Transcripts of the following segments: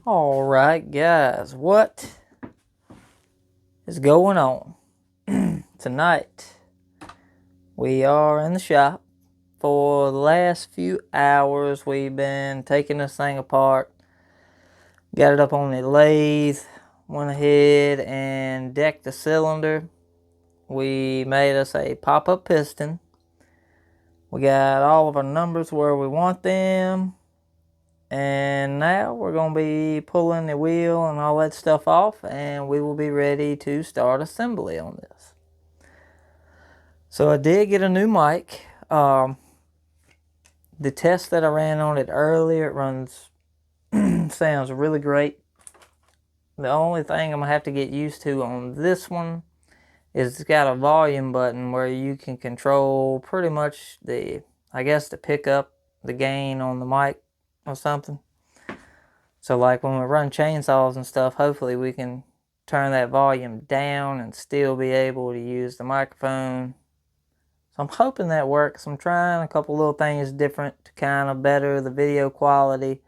Alright guys, what is going on? Tonight we are in the shop. For the last few hours we've been taking this thing apart. Got it up on the lathe, went ahead and decked the cylinder. We made us a pop-up piston. We got all of our numbers where we want them. And now we're going to be pulling the wheel and all that stuff off, and we will be ready to start assembly on this. So I did get a new mic. The test that I ran on it earlier, it runs, sounds really great. The only thing I'm going to have to get used to on this one is it's got a volume button where you can control pretty much to pick up the gain on the mic or something. So like when we run chainsaws and stuff, hopefully we can turn that volume down and still be able to use the microphone. So I'm hoping that works. I'm trying a couple little things different to kind of better the video quality,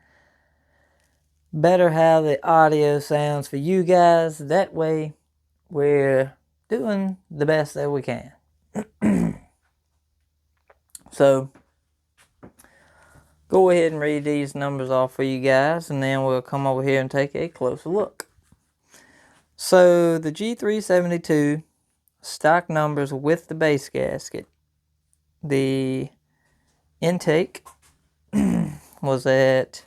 better how the audio sounds for you guys. That way we're doing the best that we can. So go ahead and read these numbers off for you guys, and then we'll come over here and take a closer look. So the G372 stock numbers with the base gasket. The intake was at,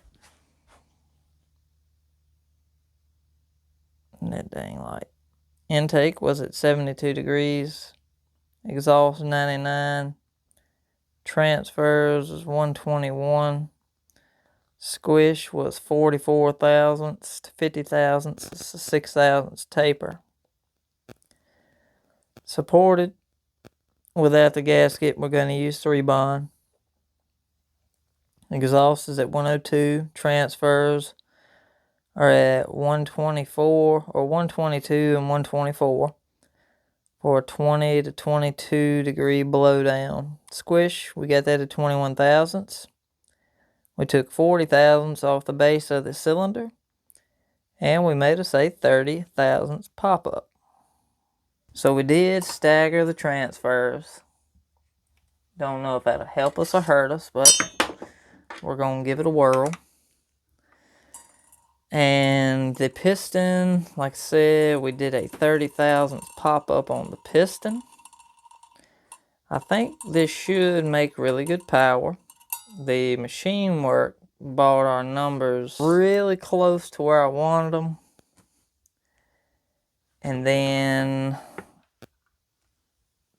that dang light. Intake was at 72 degrees. Exhaust 99. Transfers was 121. Squish was 44 thousandths to 50 thousandths, 6 thousandths taper. Supported without the gasket, we're going to use 3-bond. Exhaust is at 102. Transfers are at 124 or 122 and 124 for a 20 to 22 degree blowdown. Squish, we got that at 21 thousandths. We took 40 thousandths off the base of the cylinder, and we made us a 30 thousandths pop-up. So we did stagger the transfers. Don't know if that'll help us or hurt us, but we're going to give it a whirl. And the piston, like I said, we did a 30 thousandths pop-up on the piston. I think this should make really good power. The machine work brought our numbers really close to where I wanted them. And then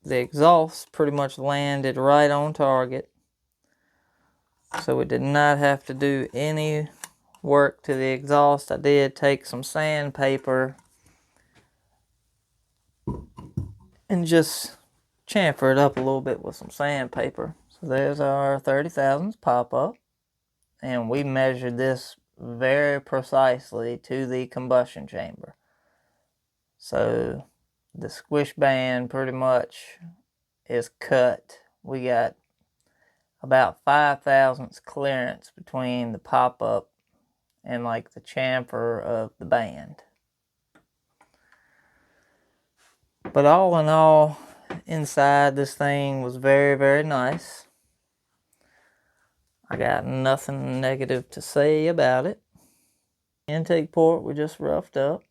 the exhaust pretty much landed right on target. So we did not have to do any work to the exhaust. I did take some sandpaper and just chamfer it up a little bit with some sandpaper. So there's our 30 thousandths pop-up. And we measured this very precisely to the combustion chamber. So the squish band pretty much is cut. We got about 5 thousandths clearance between the pop-up and like the chamfer of the band. But all in all, inside this thing was very, very nice. I got nothing negative to say about it. Intake port we just roughed up.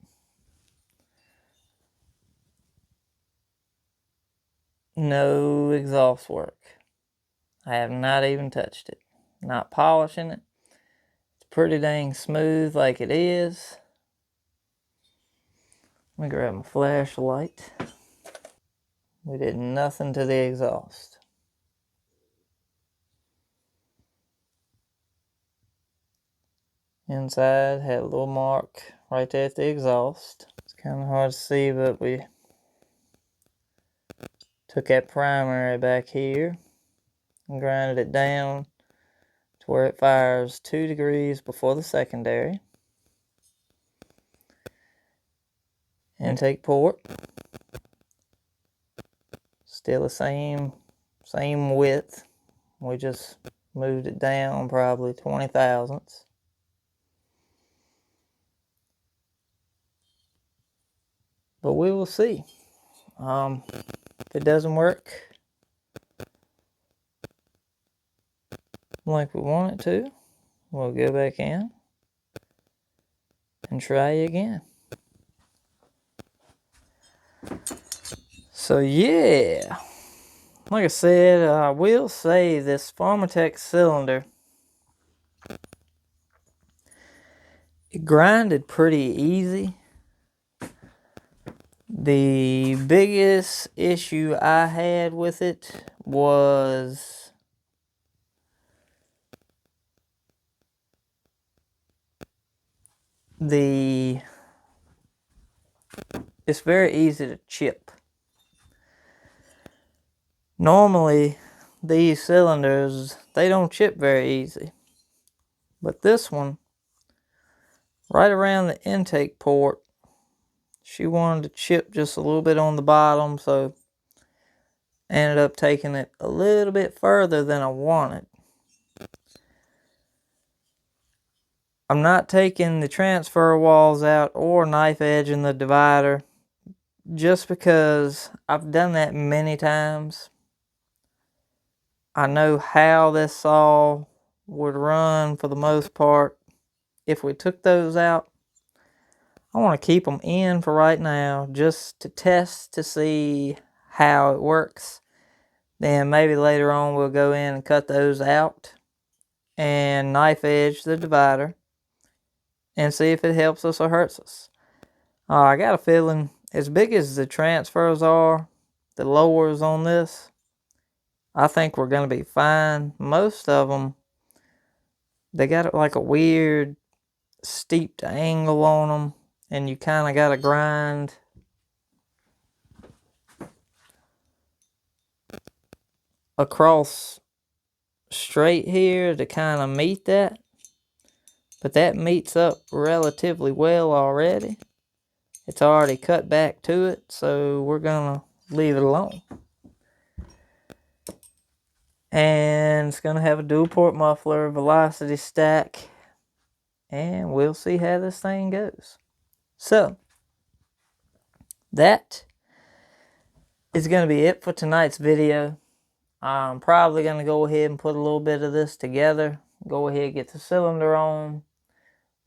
No exhaust work. I have not even touched it. Not polishing it. It's pretty dang smooth like it is. Let me grab my flashlight. We did nothing to the exhaust. Inside had a little mark right there at the exhaust. It's kind of hard to see, but we took that primary back here and grinded it down to where it fires 2 degrees before the secondary. Intake port. Still the same width. We just moved it down probably 20 thousandths. But we will see. If it doesn't work like we want it to, we'll go back in and try again. So yeah, like I said, I will say this Pharmatech cylinder, it grinded pretty easy. The biggest issue I had with it was it's very easy to chip. Normally, these cylinders, they don't chip very easy. But this one, right around the intake port, she wanted to chip just a little bit on the bottom, so I ended up taking it a little bit further than I wanted. I'm not taking the transfer walls out or knife edge in the divider, just because I've done that many times. I know how this saw would run for the most part if we took those out. I want to keep them in for right now just to test to see how it works. Then maybe later on we'll go in and cut those out and knife edge the divider and see if it helps us or hurts us. I got a feeling as big as the transfers are, the lowers on this, I think we're going to be fine. Most of them, they got like a weird steeped angle on them, and you kind of got to grind across straight here to kind of meet that. But that meets up relatively well already. It's already cut back to it, so we're going to leave it alone. And it's going to have a dual port muffler, velocity stack, and we'll see how this thing goes. So, that is going to be it for tonight's video. I'm probably going to go ahead and put a little bit of this together. Go ahead and get the cylinder on,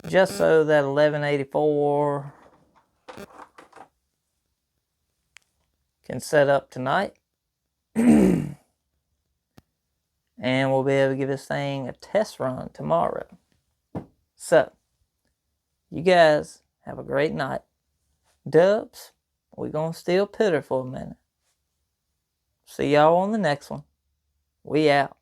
just so that 1184 can set up tonight. And we'll be able to give this thing a test run tomorrow. So, you guys have a great night. Dubs, we're going to steal Pitter for a minute. See y'all on the next one. We out.